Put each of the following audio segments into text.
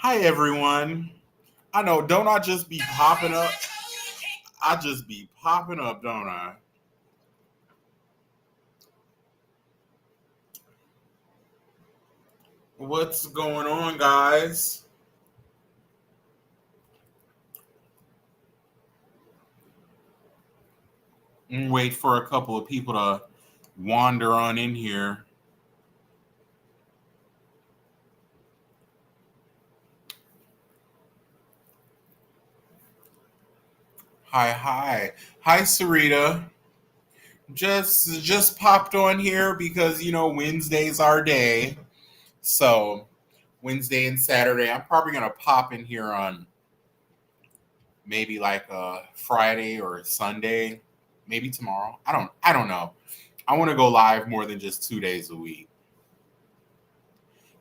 Hi everyone. I know, don't I just be popping up? I just be popping up, don't I? What's going on, guys? Wait for a couple of people to wander on in here. Hi. Hi, Sarita. Just popped on here because Wednesday's our day. So Wednesday and Saturday, I'm probably gonna pop in here on maybe like a Friday or Sunday, maybe tomorrow. I don't know. I want to go live more than just 2 days a week.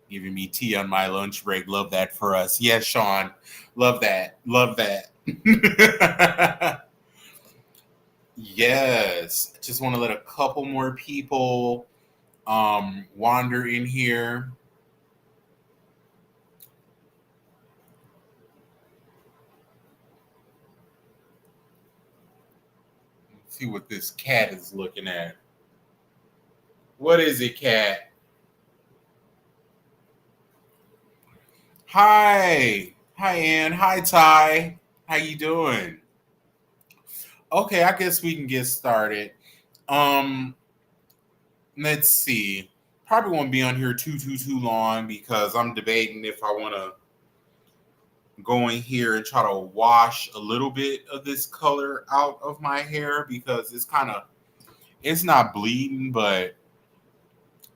Giving me tea on my lunch break. Love that for us. Yes, Sean. Love that. Love that. Yes. Just want to let a couple more people wander in here. See what this cat is looking at. What is it, cat? Hi. Hi, Ann. Hi, Ty. How you doing? Okay, I guess we can get started. Um, let's see. Probably won't be on here too long because I'm debating if I want to go in here and try to wash a little bit of this color out of my hair because it's not bleeding, but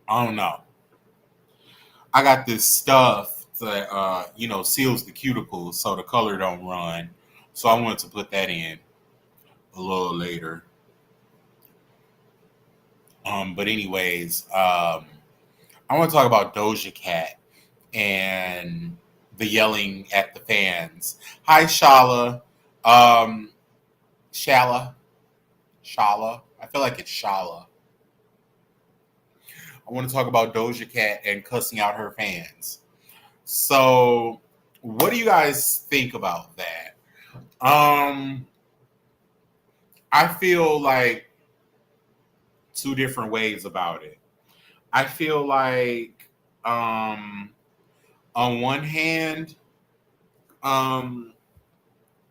I don't know. I got this stuff that seals the cuticles so the color don't run. So I wanted to put that in a little later. But anyways, I want to talk about Doja Cat and the yelling at the fans. Hi, Shala. Um, Shala. Shala. I feel like it's Shala. I want to talk about Doja Cat and cussing out her fans. So, what do you guys think about that? Um, I feel like two different ways about it. I feel like, on one hand, um,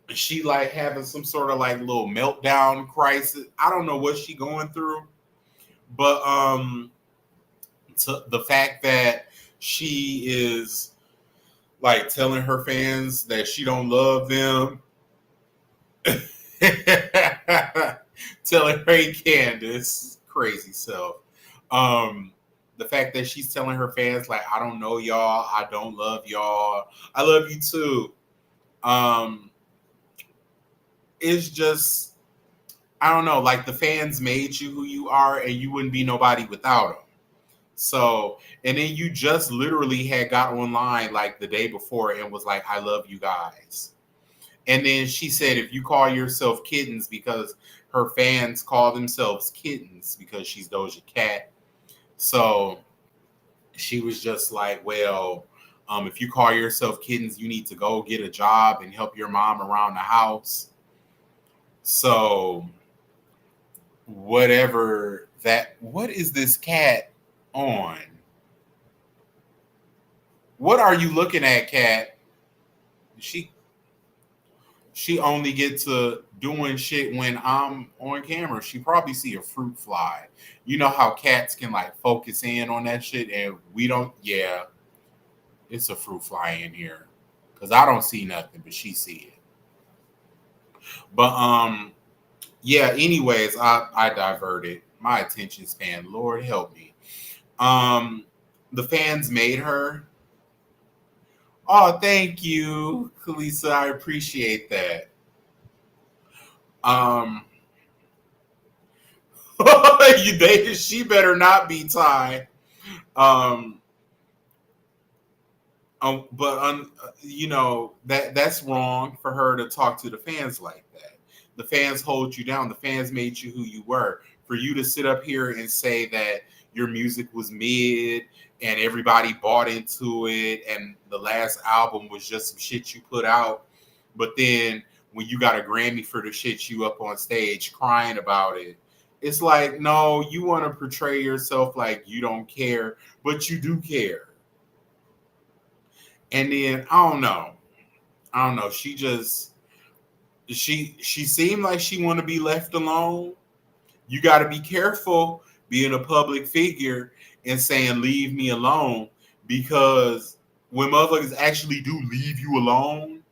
she like having some sort of like little meltdown crisis. I don't know what she going through, but to the fact that she is like telling her fans that she don't love them, telling Ray Candace crazy self. Um, the fact that she's telling her fans like I don't know y'all, I don't love y'all, I love you too. Um, it's just I don't know, like the fans made you who you are, and you wouldn't be nobody without them. So, and then you just literally had got online like the day before and was like, I love you guys. And then she said, if you call yourself kittens, because her fans call themselves kittens because she's Doja Cat. So she was just like, well, if you call yourself kittens, you need to go get a job and help your mom around the house. So what is this cat on? What are you looking at, cat? She she only gets to doing shit when I'm on camera. She probably see a fruit fly. You know how cats can like focus in on that shit and we don't. Yeah, it's a fruit fly in here because I don't see nothing, but she see it. But yeah. Anyways, I diverted my attention span. Lord help me. Um, the fans made her. Oh, thank you, Kalisa. I appreciate that. Um, she better not be Ty. Um, that's wrong for her to talk to the fans like that. The fans hold you down. The fans made you who you were. For you to sit up here and say that your music was mid and everybody bought into it, and the last album was just some shit you put out. But then when you got a Grammy for the shit you up on stage crying about it, it's like, no, you want to portray yourself like you don't care, but you do care. And then I don't know. She seemed like she want to be left alone. You got to be careful being a public figure and saying leave me alone, because when motherfuckers actually do leave you alone,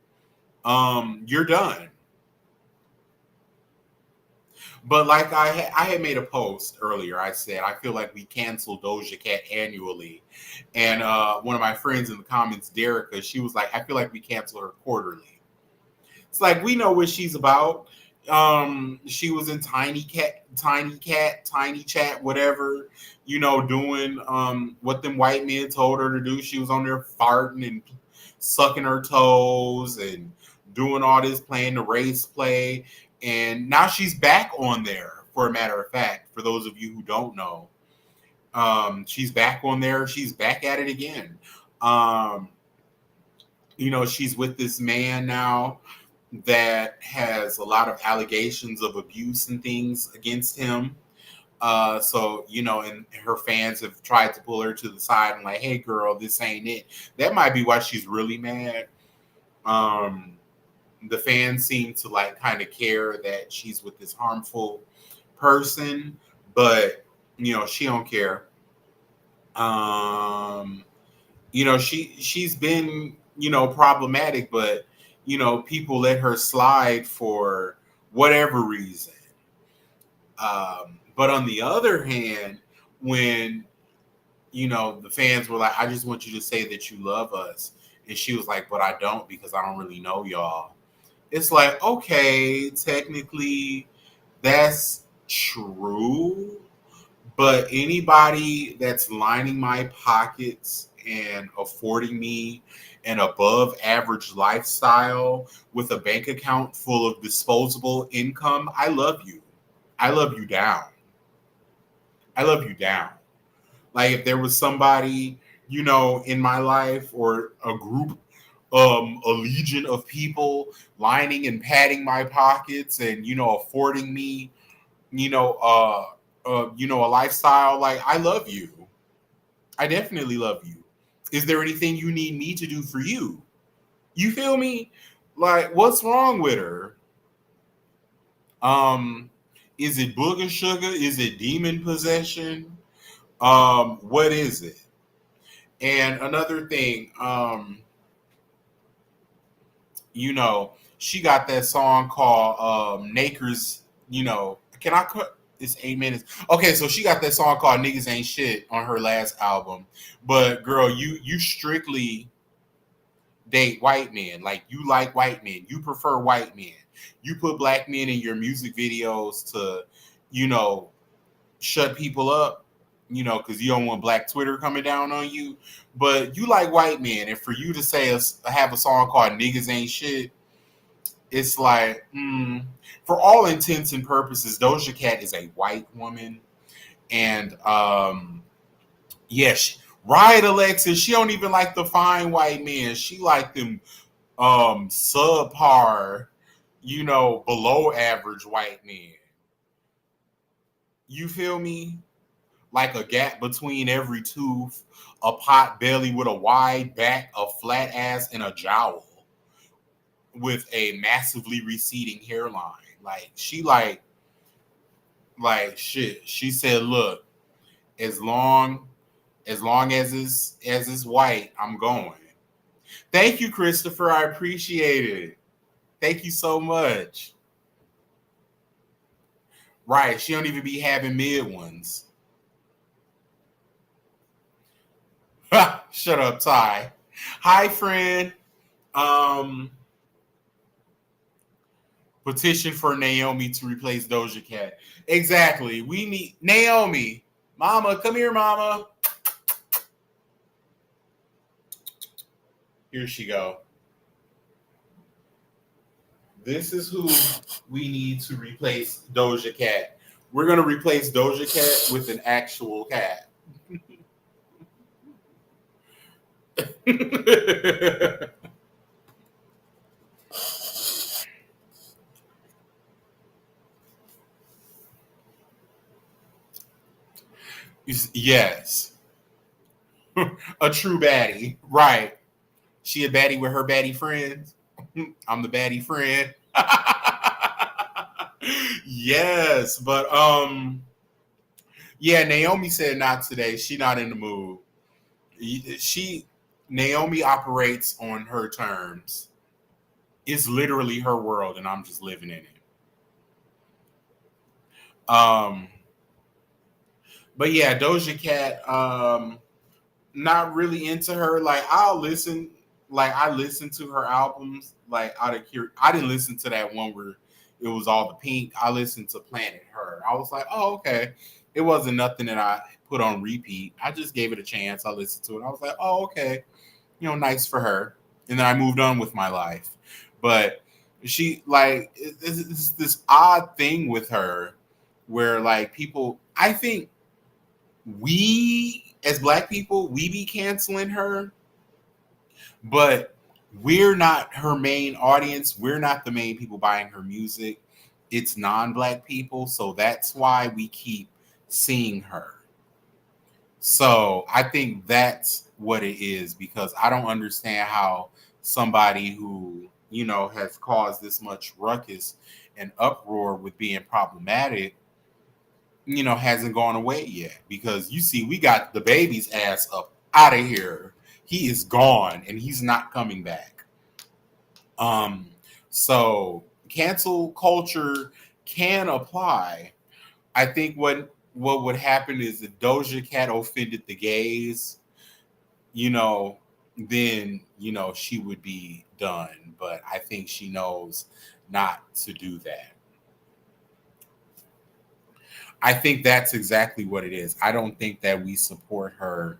you're done. But like I had made a post earlier. I said I feel like we cancel Doja Cat annually, and one of my friends in the comments, Derica, she was like, I feel like we cancel her quarterly. It's like we know what she's about. She was in Tiny Chat, whatever, doing what them white men told her to do. She was on there farting and sucking her toes and doing all this, playing the race play. And now she's back on there, for a matter of fact, for those of you who don't know. She's back on there. She's back at it again. She's with this man now that has a lot of allegations of abuse and things against him. And her fans have tried to pull her to the side and like, hey, girl, this ain't it. That might be why she's really mad. The fans seem to like kind of care that she's with this harmful person, but she don't care. She's been problematic, but people let her slide for whatever reason. But on the other hand, when the fans were like, I just want you to say that you love us, and she was like, but I don't, because I don't really know y'all. It's like, okay, technically that's true, but anybody that's lining my pockets and affording me an above average lifestyle with a bank account full of disposable income, I love you. I love you down. I love you down. Like if there was somebody, in my life, or a group, a legion of people lining and padding my pockets and, affording me, a lifestyle, like I love you. I definitely love you. Is there anything you need me to do for you? You feel me? Like, what's wrong with her? Is it booger sugar? Is it demon possession? What is it? And another thing, she got that song called Nakers, can I cut? It's 8 minutes. Okay, so she got that song called Niggas Ain't Shit on her last album. But girl, you strictly date white men. Like you like white men. You prefer white men. You put black men in your music videos to, shut people up, because you don't want black Twitter coming down on you. But you like white men. And for you to say have a song called Niggas Ain't Shit, it's like, for all intents and purposes, Doja Cat is a white woman. And right, Alexis, she don't even like the fine white men. She like them subpar, below average white men. You feel me? Like a gap between every tooth, a pot belly with a wide back, a flat ass, and a jowl with a massively receding hairline. Like she like shit. She said, look, as long as it's white, I'm going. Thank you, Christopher. I appreciate it. Thank you so much. Right. She don't even be having mid ones. Shut up, Ty. Hi, friend. Petition for Naomi to replace Doja Cat. Exactly. We need Naomi. Mama, come here, mama. Here she go. This is who we need to replace Doja Cat. We're going to replace Doja Cat with an actual cat. Yes. A true baddie. Right. She a baddie with her baddie friends. I'm the baddie friend. Yes, but yeah, Naomi said not today. She not in the mood. She Naomi operates on her terms. It's literally her world and I'm just living in it. Um but yeah, Doja Cat, not really into her. Like I listen to her albums like out of curiosity. I didn't listen to that one where it was all the pink. I listened to Planet Her. I was like, oh, okay. It wasn't nothing that I put on repeat. I just gave it a chance. I listened to it. I was like, oh, okay. Nice for her. And then I moved on with my life. But she like it's this odd thing with her where like people I think we as black people we be canceling her, but we're not her main audience. We're not the main people buying her music. It's non-black people, so that's why we keep seeing her. So I think that's what it is because I don't understand how somebody who has caused this much ruckus and uproar with being problematic hasn't gone away yet. Because you see, we got the baby's ass up out of here. He is gone and he's not coming back. Um, so cancel culture can apply. I think what would happen is if Doja Cat offended the gays, you know, then she would be done. But I think she knows not to do that. I think that's exactly what it is. I don't think that we support her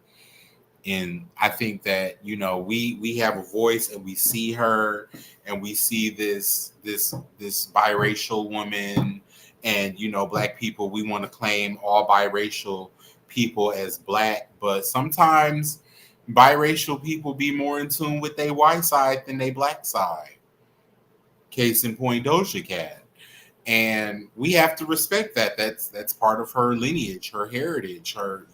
in I think that we have a voice and we see her and we see this biracial woman and black people we want to claim all biracial people as black, but sometimes biracial people be more in tune with their white side than their black side. Case in point, Doja Cat. And we have to respect that. That's part of her lineage, her heritage, her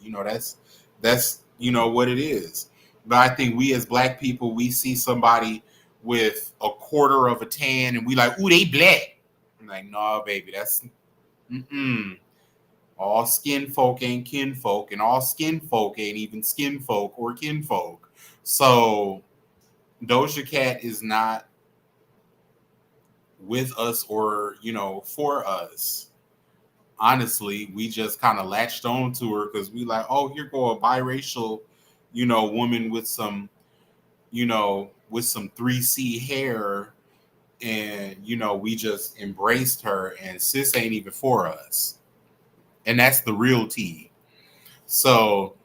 that's what it is. But I think we as black people, we see somebody with a quarter of a tan and we like, ooh, they black. I'm like, nah, baby, that's mm-mm. All skin folk ain't kin folk, and all skin folk ain't even skin folk or kin folk. So Doja Cat is not with us or for us. Honestly, we just kind of latched on to her because we like, oh, here go a biracial, woman with some, with some 3C hair. And, we just embraced her and sis ain't even for us. And that's the real tea. So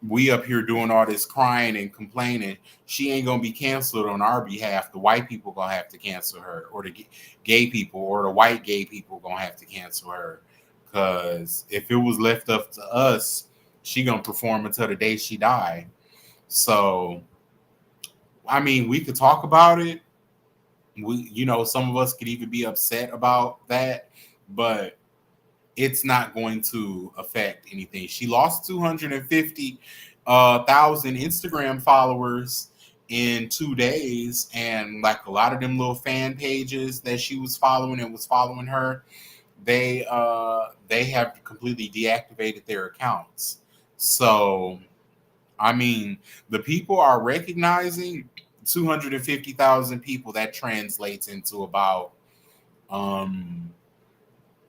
we up here doing all this crying and complaining. She ain't gonna be canceled on our behalf. The white people gonna have to cancel her, or the gay people, or the white gay people gonna have to cancel her. Because if it was left up to us, she gonna perform until the day she die. So, I mean, we could talk about it. We, some of us could even be upset about that, but it's not going to affect anything. She lost 250,000 Instagram followers in 2 days, and like a lot of them little fan pages that she was following and was following her, they have completely deactivated their accounts. So I mean, the people are recognizing 250,000 people. That translates into about um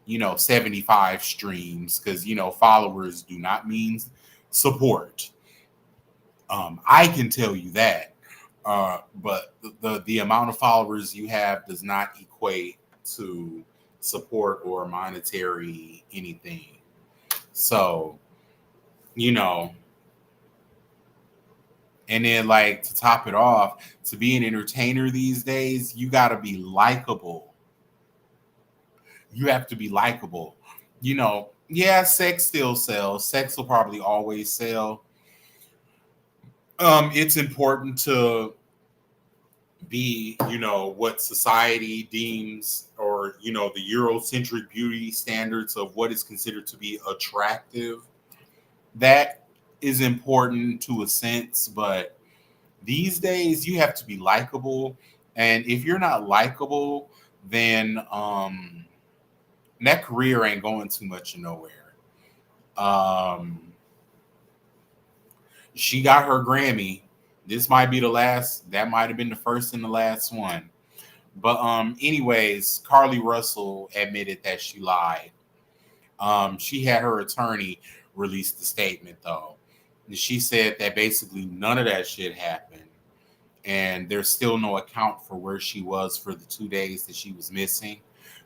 75 streams because followers do not mean support. I can tell you that. But the amount of followers you have does not equate to support or monetary anything. So, you know, and then like to top it off, to be an entertainer these days, you got to be likable. You have to be likable. Yeah, sex still sells. Sex will probably always sell. It's important to be, what society deems, or, the Eurocentric beauty standards of what is considered to be attractive. That is important to a sense, but these days you have to be likable. And if you're not likable, then that career ain't going too much of nowhere. Um, she got her Grammy. This might be the last. That might have been the first and the last one. But anyways, Carly Russell admitted that she lied. She had her attorney release the statement though. And she said that basically none of that shit happened. And there's still no account for where she was for the 2 days that she was missing.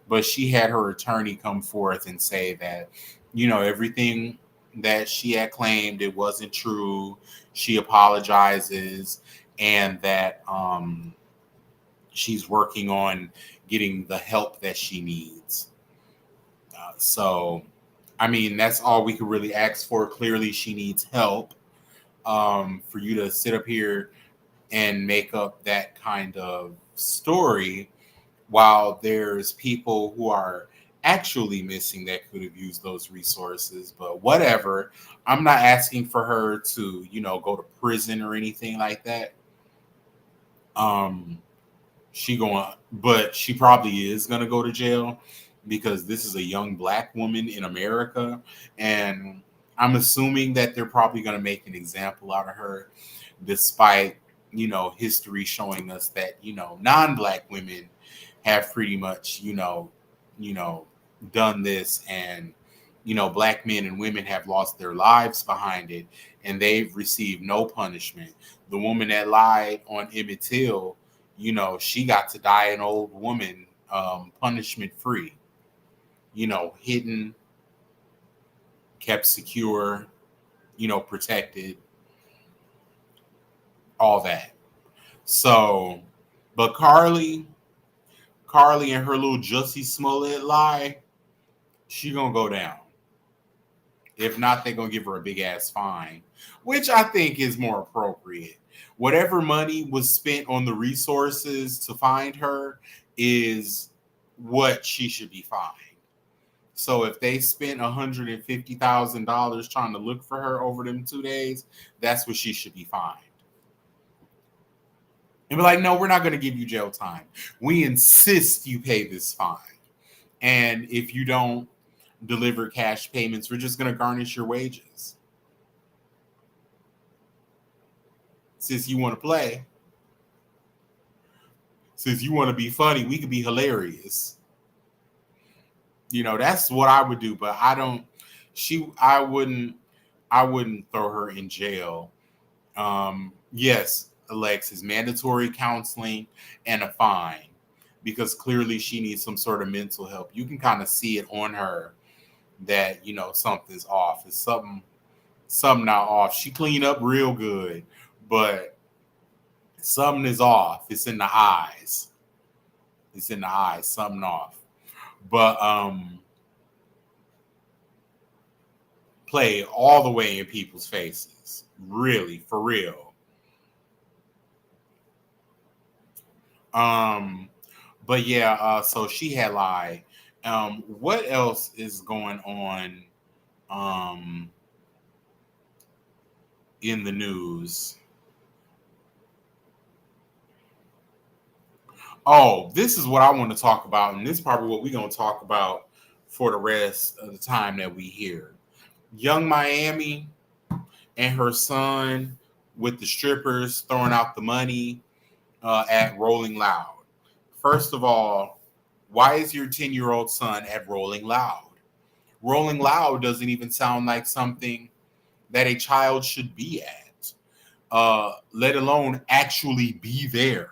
But she had her attorney come forth and say that, everything that she had claimed, it wasn't true. She apologizes, and that she's working on getting the help that she needs. So, I mean, that's all we could really ask for. Clearly, she needs help. For you to sit up here and make up that kind of story while there's people who are actually missing that could have used those resources. But whatever. I'm not asking for her to, go to prison or anything like that. Um, but she probably is going to go to jail because this is a young black woman in America, and I'm assuming that they're probably going to make an example out of her, despite history showing us that non-black women have pretty much you know done this, and black men and women have lost their lives behind it, and they've received no punishment. The woman that lied on Emmett Till, she got to die an old woman, punishment free, hidden, kept secure, protected, all that. So, but Carly and her little Jussie Smollett lie, she gonna go down. If not, they're gonna give her a big ass fine, which I think is more appropriate. Whatever money was spent on the resources to find her is what she should be fined. So if they spent $150,000 trying to look for her over them 2 days, that's what she should be fined. And be like, no, we're not going to give you jail time. We insist you pay this fine. And if you don't deliver cash payments, we're just going to garnish your wages. Since you want to play, since you want to be funny, we could be hilarious. That's what I would do, but I don't. I wouldn't throw her in jail. Yes, Alexis, mandatory counseling and a fine, because clearly she needs some sort of mental help. You can kind of see it on her that something's off. It's something not off. She cleaned up real good, but something is off. It's in the eyes. It's in the eyes. Something off. But play all the way in people's faces. Really, for real. Um, but yeah, so she had lied. What else is going on um in the news? Oh, this is what I want to talk about, and this is probably what we're gonna talk about for the rest of the time that we hear. Young Miami and her son with the strippers throwing out the money at Rolling Loud. First of all, why is your 10-year-old son at Rolling Loud? Rolling Loud doesn't even sound like something that a child should be at, let alone actually be there.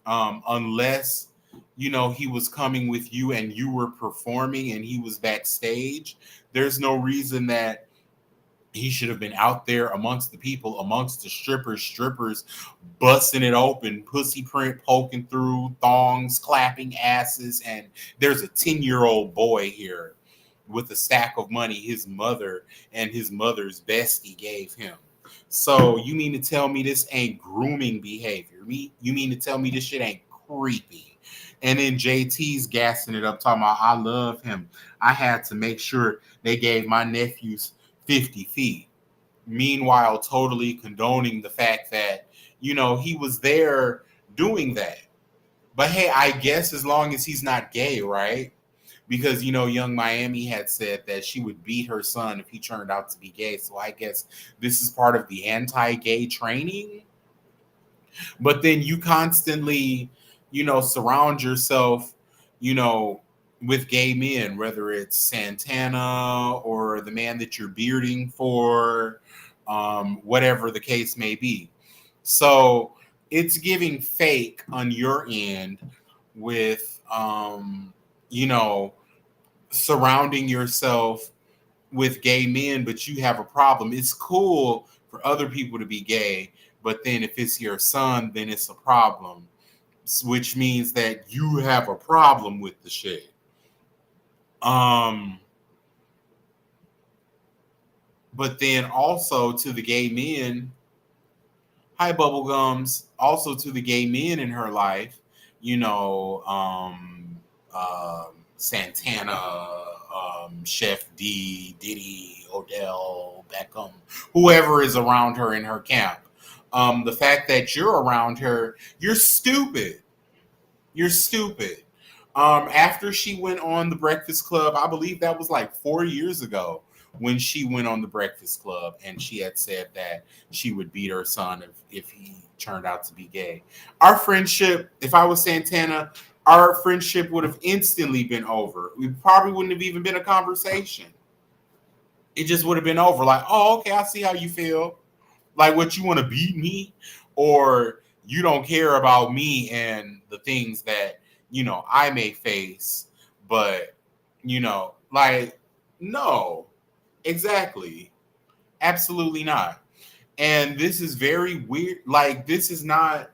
Unless, he was coming with you and you were performing and he was backstage, there's no reason that he should have been out there amongst the people, amongst the strippers busting it open, pussy print poking through, thongs, clapping asses. And there's a 10-year-old boy here with a stack of money his mother and his mother's bestie gave him. So you mean to tell me this ain't grooming behavior? You mean to tell me this shit ain't creepy? And then JT's gassing it up, talking about I love him. I had to make sure they gave my nephews 50 feet. Meanwhile, totally condoning the fact that, he was there doing that. But hey, I guess as long as he's not gay, right? Because young Miami had said that she would beat her son if he turned out to be gay. So I guess this is part of the anti-gay training. But then you constantly surround yourself you know with gay men, whether it's Santana or the man that you're bearding for, whatever the case may be. So it's giving fake on your end with you know surrounding yourself with gay men, but you have a problem. It's cool for other people to be gay, but then if it's your son, then it's a problem, which means that you have a problem with the shit. Um, but then also to the gay men, hi Bubblegums, also to the gay men in her life, you know, Santana, Chef D, Diddy, Odell, Beckham, whoever is around her in her camp. The fact that you're around her, you're stupid. You're stupid. After she went on the Breakfast Club, I believe that was like 4 years ago when she went on the Breakfast Club and she had said that she would beat her son if he turned out to be gay. Our friendship, if I was Santana, our friendship would have instantly been over. We probably wouldn't have even been a conversation. It just would have been over. Like, oh, okay, I see how you feel. Like, what, you want to beat me? Or you don't care about me and the things that, I may face. But, like, no, exactly. Absolutely not. And this is very weird. Like, this is not,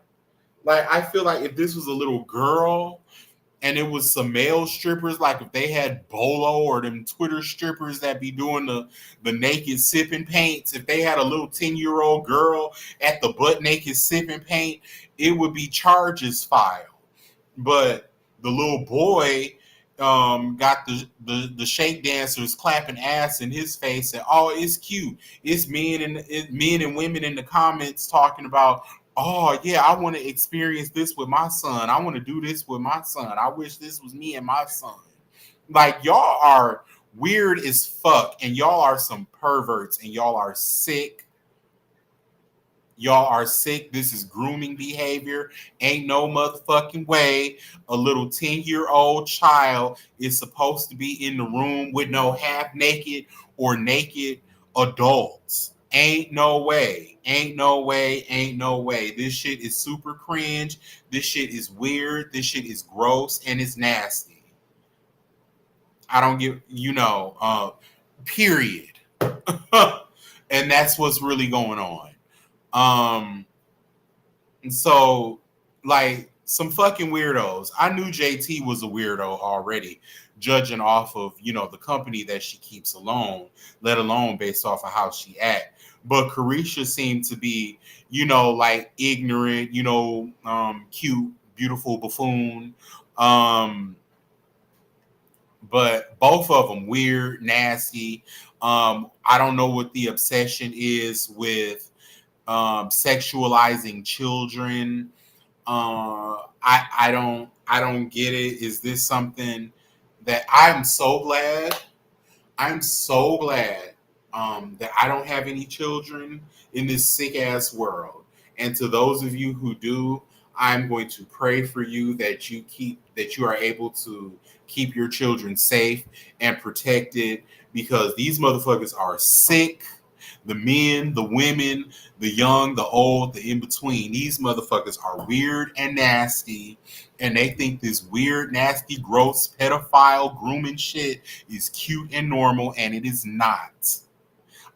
like, I feel like if this was a little girl and it was some male strippers, like if they had Bolo or them Twitter strippers that be doing the naked sipping paints, if they had a little 10-year-old girl at the butt naked sipping paint, it would be charges filed. But the little boy got the shake dancers clapping ass in his face, and oh, it's cute. It's men and women in the comments talking about, oh yeah, I want to experience this with my son. I want to do this with my son. I wish this was me and my son. Like, y'all are weird as fuck, and y'all are some perverts, and y'all are sick. Y'all are sick. This is grooming behavior. Ain't no motherfucking way a little 10-year-old child is supposed to be in the room with no half naked or naked adults. Ain't no way. Ain't no way. Ain't no way. This shit is super cringe. This shit is weird. This shit is gross and it's nasty. I don't give, period. And that's what's really going on. And so, like, some fucking weirdos. I knew JT was a weirdo already, judging off of, the company that she keeps alone, let alone based off of how she act. But Carisha seemed to be, like ignorant, cute, beautiful buffoon. But both of them weird, nasty. I don't know what the obsession is with sexualizing children. I don't get it. Is this something that I'm so glad that I don't have any children in this sick ass world. And to those of you who do, I'm going to pray for you that you are able to keep your children safe and protected, because these motherfuckers are sick. The men, the women, the young, the old, the in between. These motherfuckers are weird and nasty, and they think this weird, nasty, gross, pedophile grooming shit is cute and normal, and it is not.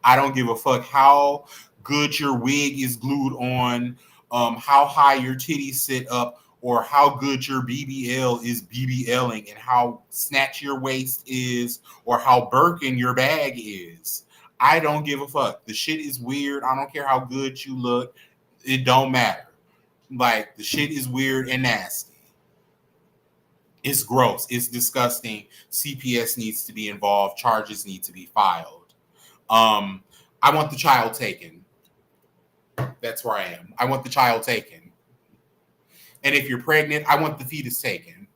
I don't give a fuck how good your wig is glued on, how high your titties sit up, or how good your BBL is BBLing, and how snatch your waist is, or how Birkin your bag is. I don't give a fuck. The shit is weird. I don't care how good you look. It don't matter. Like, the shit is weird and nasty. It's gross. It's disgusting. CPS needs to be involved. Charges need to be filed. Um, I want the child taken. That's where I am. I want the child taken. And if you're pregnant, I want the fetus taken.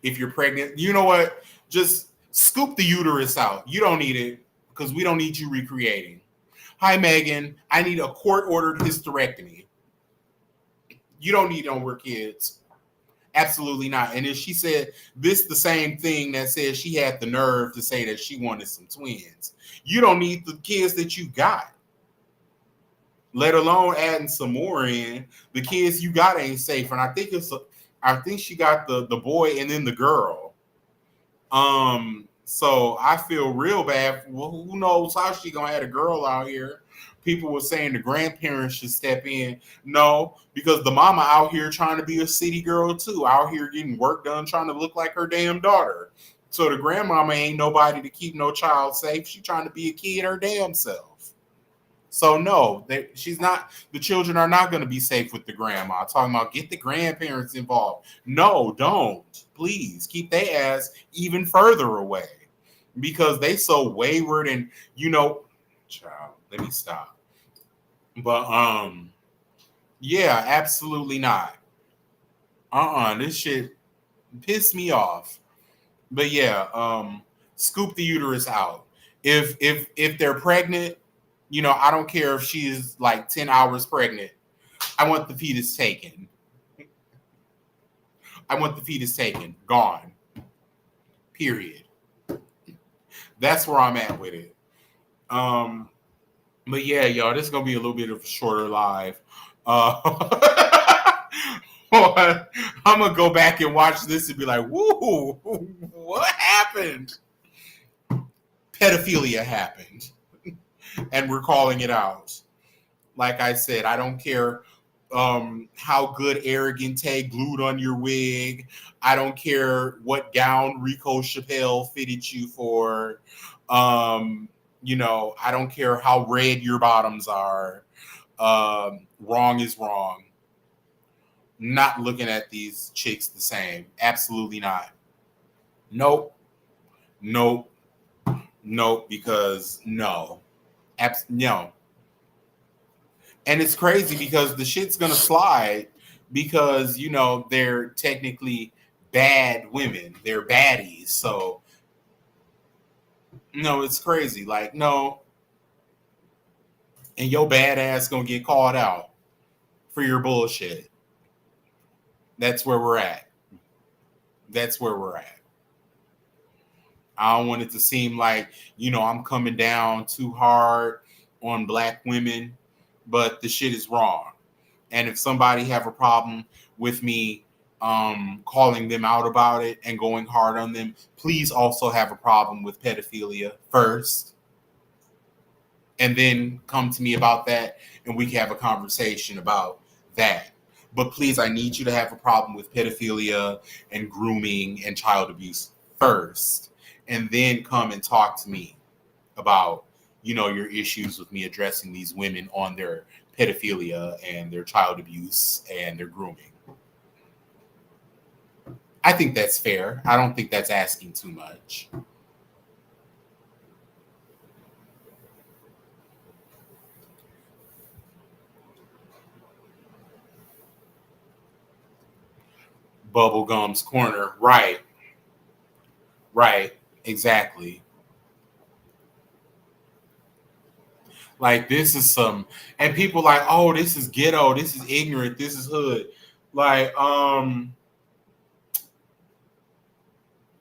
If you're pregnant, you know what? Just scoop the uterus out. You don't need it because we don't need you recreating. Hi, Megan. I need a court-ordered hysterectomy. You don't need no more kids. Absolutely not. And if she said this, the same thing that says she had the nerve to say that she wanted some twins. You don't need the kids that you got, let alone adding some more in. The kids you got ain't safe. And I think she got the boy and then the girl. So I feel real bad. Well, who knows how she gonna have a girl out here? People were saying the grandparents should step in. No, because the mama out here trying to be a city girl too, out here getting work done, trying to look like her damn daughter. So the grandmama ain't nobody to keep no child safe. She trying to be a kid her damn self. So no, she's not. The children are not going to be safe with the grandma. Talking about get the grandparents involved. No, don't. Please keep their ass even further away because they so wayward and child. Let me stop. But yeah, absolutely not. This shit pissed me off. But yeah, scoop the uterus out. If they're pregnant, I don't care if she's like 10 hours pregnant. I want the fetus taken. I want the fetus taken. Gone. Period. That's where I'm at with it. But yeah, y'all, this is gonna be a little bit of a shorter live. I'm gonna go back and watch this and be like, "Woo, what happened?" Pedophilia happened, and we're calling it out. Like I said, I don't care how good Arrogant Tay glued on your wig. I don't care what gown Rico Chappelle fitted you for. I don't care how red your bottoms are. Wrong is wrong. Not looking at these chicks the same. Absolutely not. Nope. Nope. Nope. Because no. No. And it's crazy because the shit's gonna slide because they're technically bad women. They're baddies. So no, it's crazy. Like, no. And your bad ass gonna get called out for your bullshit. That's where we're at. That's where we're at. I don't want it to seem like, I'm coming down too hard on black women, but the shit is wrong. And if somebody have a problem with me calling them out about it and going hard on them, please also have a problem with pedophilia first. And then come to me about that and we can have a conversation about that. But please, I need you to have a problem with pedophilia and grooming and child abuse first. And then come and talk to me about, your issues with me addressing these women on their pedophilia and their child abuse and their grooming. I think that's fair. I don't think that's asking too much. Bubblegum's corner. Right. Right. Exactly. Like, this is and people like, oh, this is ghetto. This is ignorant. This is hood. Like, I'm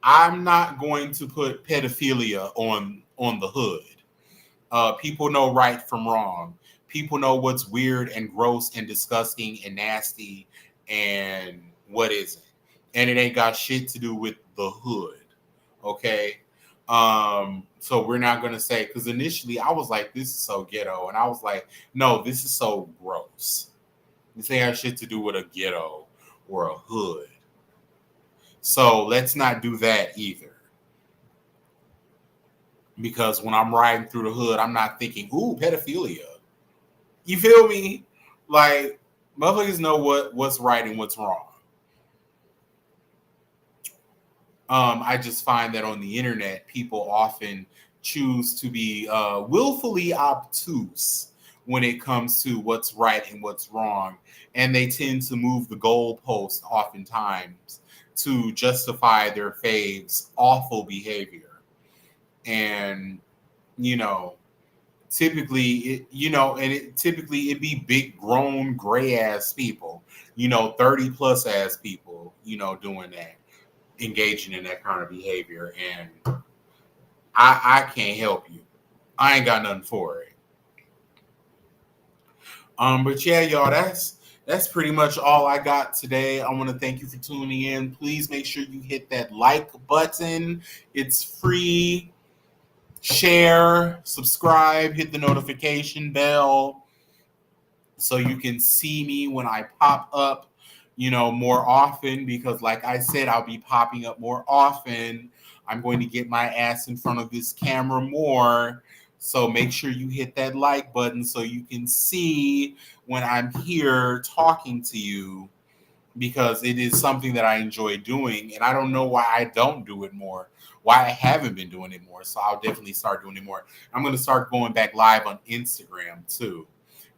not going to put pedophilia on the hood. People know right from wrong. People know what's weird and gross and disgusting and nasty and what isn't. And it ain't got shit to do with the hood. Okay. So we're not gonna say, because initially I was like, this is so ghetto, and I was like, no, this is so gross. This ain't have shit to do with a ghetto or a hood. So let's not do that either. because when I'm riding through the hood, I'm not thinking, ooh, pedophilia. You feel me? Like, motherfuckers know what's right and what's wrong. I just find that on the internet, people often choose to be willfully obtuse when it comes to what's right and what's wrong. And they tend to move the goalpost oftentimes to justify their faves' awful behavior. And, you know, typically it be big grown gray ass people, 30 plus ass people, doing that, engaging in that kind of behavior. And I can't help you. I ain't got nothing for it. But yeah, y'all, that's pretty much all I got today. I want to thank you for tuning in. Please make sure you hit that like button. It's free. Share, subscribe, hit the notification bell so you can see me when I pop up, more often, because like I said, I'll be popping up more often. I'm going to get my ass in front of this camera more. So make sure you hit that like button so you can see when I'm here talking to you, because it is something that I enjoy doing, and I don't know why I don't do it more, why I haven't been doing it more. So I'll definitely start doing it more. I'm going to start going back live on Instagram too,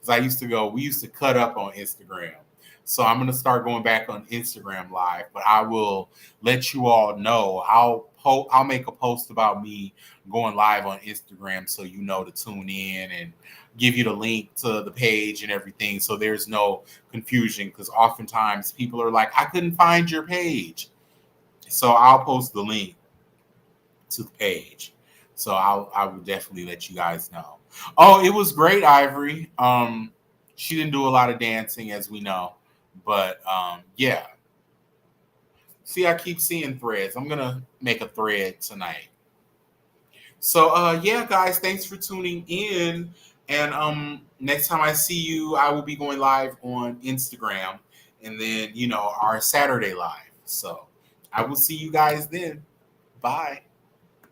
because we used to cut up on Instagram. So I'm going to start going back on Instagram live, but I will let you all know. I'll make a post about me going live on Instagram so you know to tune in, and give you the link to the page and everything, so there's no confusion, because oftentimes people are like, I couldn't find your page. So I'll post the link to the page. So I will definitely let you guys know. Oh, it was great, Ivory. She didn't do a lot of dancing, as we know, but yeah. See, I keep seeing threads. I'm gonna make a thread tonight. So yeah, guys, thanks for tuning in. And next time I see you, I will be going live on Instagram, and then our Saturday live. So I will see you guys then. Bye.